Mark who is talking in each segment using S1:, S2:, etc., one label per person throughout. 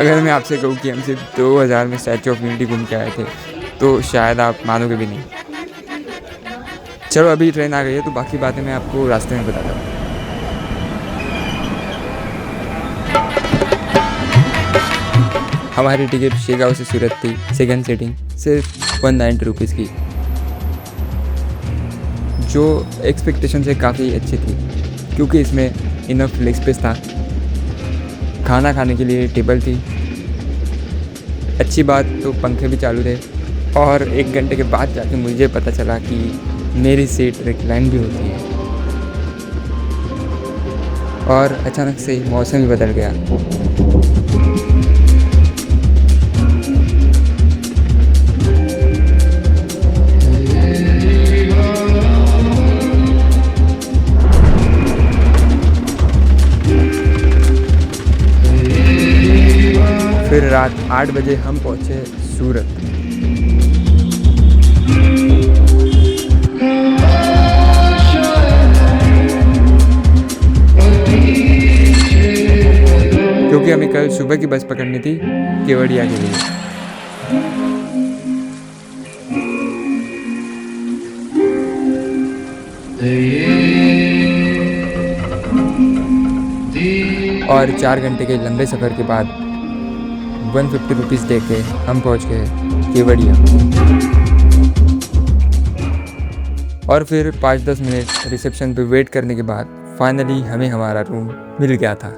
S1: अगर मैं आपसे कहूँ कि हम सिर्फ 2000 में स्टैचू ऑफ यूनिटी घूम के आए थे तो शायद आप मानोगे भी नहीं। चलो अभी ट्रेन आ गई है तो बाकी बातें मैं आपको रास्ते में बताता हूँ। हमारी टिकट शेगांव से सूरत थी, सेकंड सीटिंग, सिर्फ 190 रुपीज़ की, जो एक्सपेक्टेशन से काफ़ी अच्छी थी क्योंकि इसमें इनफ लेग स्पेस था, खाना खाने के लिए टेबल थी, अच्छी बात तो पंखे भी चालू थे, और 1 घंटे के बाद जाके मुझे पता चला कि मेरी सीट रिक्लाइन भी होती है। और अचानक से मौसम भी बदल गया। फिर रात 8 बजे हम पहुँचे सूरत। क्योंकि हमें कल सुबह की बस पकड़नी थी केवड़िया के लिए। और 4 घंटे के लंबे सफ़र के बाद 150 रुपीज़ दे के हम पहुँच गए केवड़िया। और फिर 5-10 मिनट रिसेप्शन पे वेट करने के बाद फाइनली हमें हमारा रूम मिल गया था।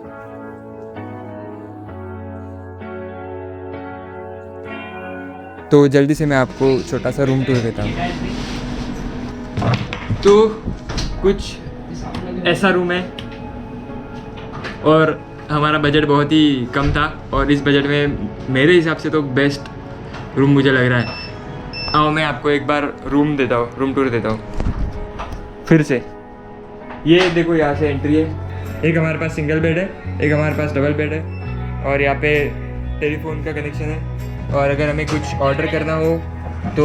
S1: तो जल्दी से मैं आपको छोटा सा रूम टूर देता हूँ। तो कुछ ऐसा रूम है और हमारा बजट बहुत ही कम था और इस बजट में मेरे हिसाब से तो बेस्ट रूम मुझे लग रहा है। आओ मैं आपको एक बार रूम टूर देता हूँ फिर से। ये देखो, यहाँ से एंट्री है। एक हमारे पास सिंगल बेड है, एक हमारे पास डबल बेड है, और यहाँ पे टेलीफोन का कनेक्शन है। और अगर हमें कुछ ऑर्डर करना हो तो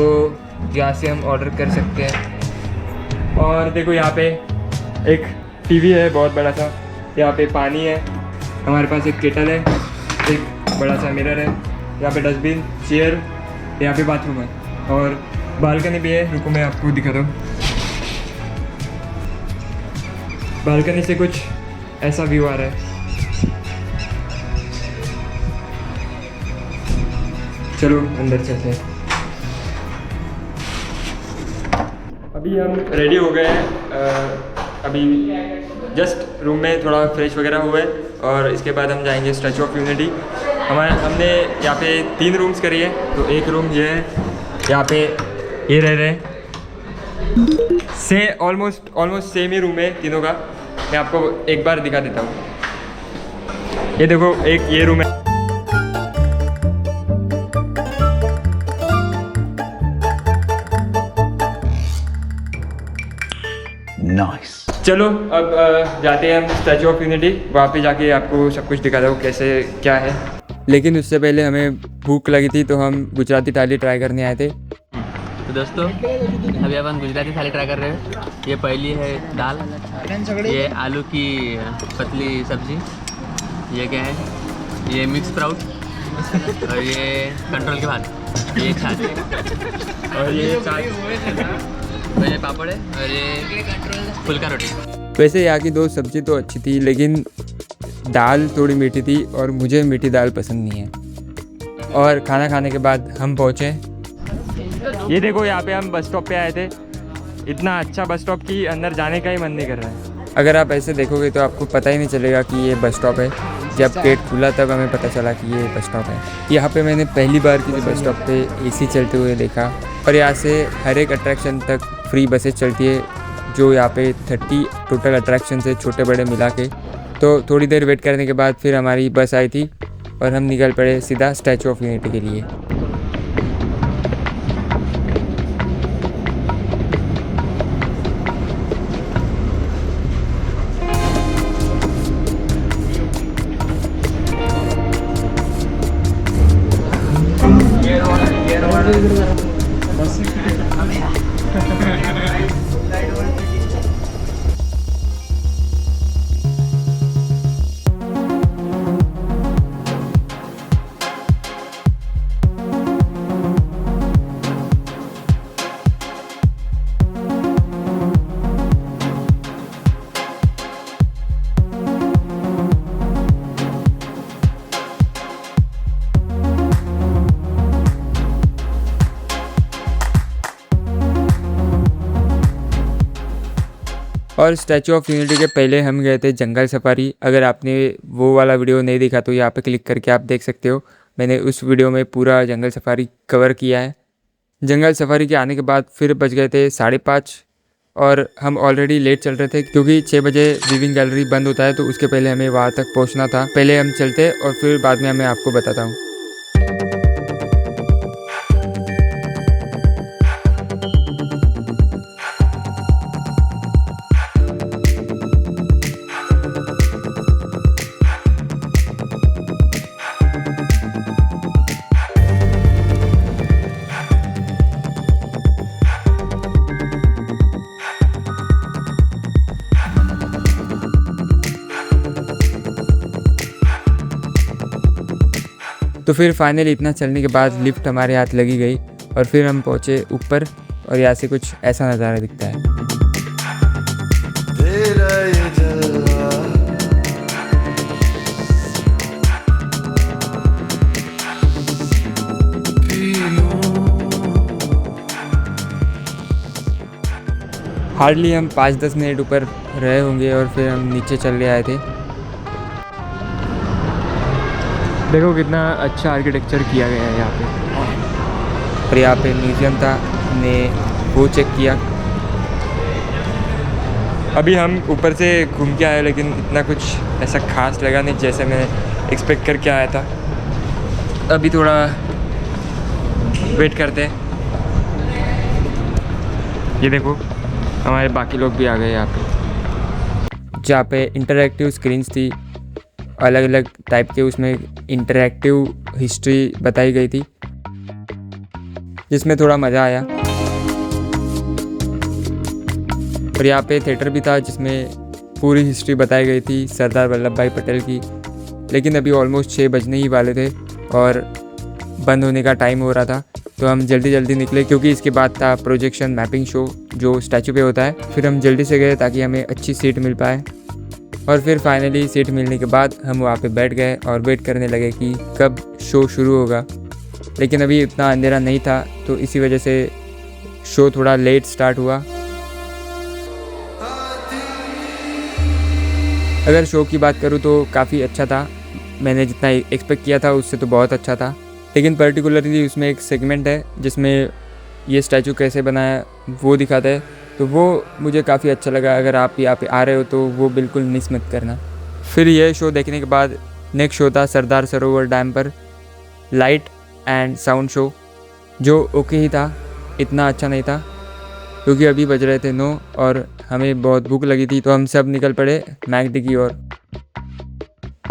S1: यहाँ से हम ऑर्डर कर सकते हैं। और देखो यहाँ पे एक टीवी है बहुत बड़ा सा, यहाँ पे पानी है, हमारे पास एक केटल है, एक बड़ा सा मिरर है, यहाँ पे डस्टबिन, चेयर, यहाँ पे बाथरूम है और बालकनी भी है। रुको मैं आपको दिखाता हूँ। बालकनी से कुछ ऐसा व्यू आ रहा है। चलो अंदर चलते हैं। अभी हम रेडी हो गए हैं। अभी जस्ट रूम में थोड़ा फ्रेश वगैरह हुए और इसके बाद हम जाएंगे स्टैचू ऑफ यूनिटी। हमने यहाँ पे 3 रूम्स करी है। तो एक रूम ये है, यहाँ पे ये रह रहे हैं से ऑलमोस्ट सेम ही रूम है तीनों का। मैं आपको एक बार दिखा देता हूँ। ये देखो, एक ये रूम है।
S2: Nice.
S1: चलो अब जाते हैं हम स्टैचू ऑफ यूनिटी। वहाँ पे जाके आपको सब कुछ दिखा दूँ कैसे क्या है। लेकिन उससे पहले हमें भूख लगी थी तो हम गुजराती थाली ट्राई करने आए थे।
S3: तो दोस्तों अभी अपन गुजराती थाली ट्राई कर रहे हैं। ये पहली है दाल, ये आलू की पतली सब्जी, ये क्या है, ये मिक्स स्प्राउट, और ये कंट्रोल के बाद ये छाछ,
S1: और ये
S3: और ये पापड़ है, और ये फुल्का रोटी।
S1: वैसे यहाँ की 2 सब्जी तो अच्छी थी लेकिन दाल थोड़ी मीठी थी और मुझे मीठी दाल पसंद नहीं है। और खाना खाने के बाद हम पहुँचे। ये देखो, यहाँ पे हम बस स्टॉप पे आए थे। इतना अच्छा बस स्टॉप कि अंदर जाने का ही मन नहीं कर रहा है। अगर आप ऐसे देखोगे तो आपको पता ही नहीं चलेगा कि ये बस स्टॉप है। जब गेट खुला तब हमें पता चला कि ये बस स्टॉप है। यहाँ पे मैंने पहली बार किसी बस स्टॉप पे एसी चलते हुए देखा। और यहाँ से हर एक अट्रैक्शन तक फ्री बसेस चलती है, जो यहाँ पे 30 टोटल अट्रैक्शन है, छोटे बड़े मिला के। तो थोड़ी देर वेट करने के बाद फिर हमारी बस आई थी और हम निकल पड़े सीधा स्टैचू ऑफ यूनिटी के लिए। और स्टैचू ऑफ यूनिटी के पहले हम गए थे जंगल सफारी। अगर आपने वो वाला वीडियो नहीं देखा तो यहाँ पे क्लिक करके आप देख सकते हो। मैंने उस वीडियो में पूरा जंगल सफारी कवर किया है। जंगल सफारी के आने के बाद फिर बज गए थे 5:30 और हम ऑलरेडी लेट चल रहे थे क्योंकि 6 बजे विविंग गैलरी बंद होता है, तो उसके पहले हमें वहाँ तक पहुँचना था। पहले हम चलते और फिर बाद में मैं आपको बताता हूँ। तो फिर फाइनली इतना चलने के बाद लिफ्ट हमारे हाथ लगी गई और फिर हम पहुँचे ऊपर और यहाँ से कुछ ऐसा नज़ारा दिखता है। हार्डली हम 5-10 मिनट ऊपर रहे होंगे और फिर हम नीचे चले आए थे। देखो कितना अच्छा आर्किटेक्चर किया गया है यहाँ पे। और यहाँ पे म्यूज़ियम था, हमने वो चेक किया। अभी हम ऊपर से घूम के आए लेकिन इतना कुछ ऐसा खास लगा नहीं जैसे मैं एक्सपेक्ट करके आया था। अभी थोड़ा वेट करते हैं। ये देखो हमारे बाकी लोग भी आ गए यहाँ पे। जहाँ पे इंटरैक्टिव स्क्रीन्स थी, अलग अलग टाइप के, उसमें इंटरैक्टिव हिस्ट्री बताई गई थी जिसमें थोड़ा मज़ा आया। और यहाँ पे थिएटर भी था जिसमें पूरी हिस्ट्री बताई गई थी सरदार वल्लभ भाई पटेल की। लेकिन अभी ऑलमोस्ट 6 बजने ही वाले थे और बंद होने का टाइम हो रहा था, तो हम जल्दी जल्दी निकले क्योंकि इसके बाद था प्रोजेक्शन मैपिंग शो जो स्टैचू पे होता है। फिर हम जल्दी से गए ताकि हमें अच्छी सीट मिल पाए। और फिर फाइनली सीट मिलने के बाद हम वहाँ पे बैठ गए और वेट करने लगे कि कब शो शुरू होगा। लेकिन अभी इतना अंधेरा नहीं था, तो इसी वजह से शो थोड़ा लेट स्टार्ट हुआ। अगर शो की बात करूँ तो काफ़ी अच्छा था। मैंने जितना एक्सपेक्ट किया था उससे तो बहुत अच्छा था। लेकिन पर्टिकुलरली उसमें एक सेगमेंट है जिसमें ये स्टैचू कैसे बनाया वो दिखाता है, तो वो मुझे काफ़ी अच्छा लगा। अगर आप यहाँ पे आ रहे हो तो वो बिल्कुल मिस मत करना। फिर ये शो देखने के बाद नेक्स्ट शो था सरदार सरोवर डैम पर लाइट एंड साउंड शो, जो ओके ही था, इतना अच्छा नहीं था क्योंकि अभी बज रहे थे 9 और हमें बहुत भूख लगी थी, तो हम सब निकल पड़े मैकडी की ओर।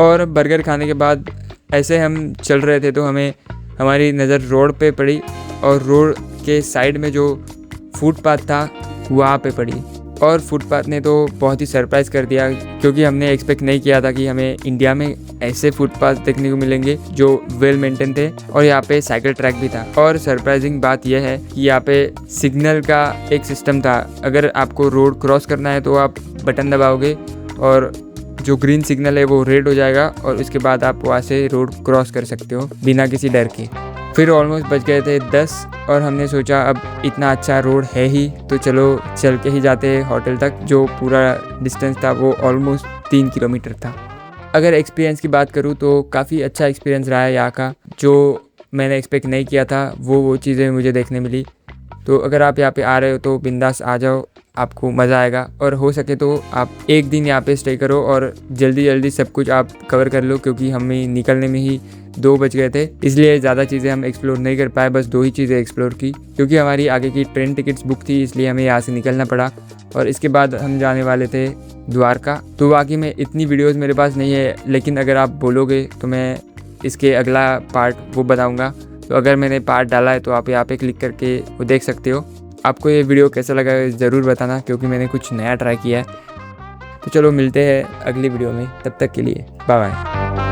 S1: और बर्गर खाने के बाद ऐसे हम चल रहे थे तो हमें हमारी नज़र रोड पे पड़ी और रोड के साइड में जो फुटपाथ था वहाँ पे पड़ी। और फुटपाथ ने तो बहुत ही सरप्राइज़ कर दिया क्योंकि हमने एक्सपेक्ट नहीं किया था कि हमें इंडिया में ऐसे फुटपाथ देखने को मिलेंगे जो वेल मेंटेन थे। और यहाँ पे साइकिल ट्रैक भी था। और सरप्राइजिंग बात यह है कि यहाँ पे सिग्नल का एक सिस्टम था। अगर आपको रोड क्रॉस करना है तो आप बटन दबाओगे और जो ग्रीन सिग्नल है वो रेड हो जाएगा और उसके बाद आप वहाँ से रोड क्रॉस कर सकते हो बिना किसी डर के। फिर ऑलमोस्ट बज गए थे 10 और हमने सोचा अब इतना अच्छा रोड है ही तो चलो चल के ही जाते हैं होटल तक। जो पूरा डिस्टेंस था वो ऑलमोस्ट 3 किलोमीटर था। अगर एक्सपीरियंस की बात करूँ तो काफ़ी अच्छा एक्सपीरियंस रहा है यहाँ का। जो मैंने एक्सपेक्ट नहीं किया था वो चीज़ें मुझे देखने मिली। तो अगर आप यहाँ पे आ रहे हो तो बिंदास आ जाओ, आपको मज़ा आएगा। और हो सके तो आप एक दिन यहाँ पे स्टे करो और जल्दी जल्दी सब कुछ आप कवर कर लो क्योंकि हमें निकलने में ही 2 बज गए थे, इसलिए ज़्यादा चीज़ें हम एक्सप्लोर नहीं कर पाए। बस 2 ही चीज़ें एक्सप्लोर की क्योंकि हमारी आगे की ट्रेन टिकट्स बुक थी, इसलिए हमें यहाँ से निकलना पड़ा। और इसके बाद हम जाने वाले थे द्वारका। तो बाकी में इतनी वीडियोस मेरे पास नहीं है, लेकिन अगर आप बोलोगे तो मैं इसके अगला पार्ट वो बताऊँगा। तो अगर मैंने पार्ट डाला है तो आप यहाँ पे क्लिक करके वो देख सकते हो। आपको ये वीडियो कैसा लगा ज़रूर बताना क्योंकि मैंने कुछ नया ट्राई किया है। तो चलो मिलते हैं अगली वीडियो में, तब तक के लिए बाय बाय।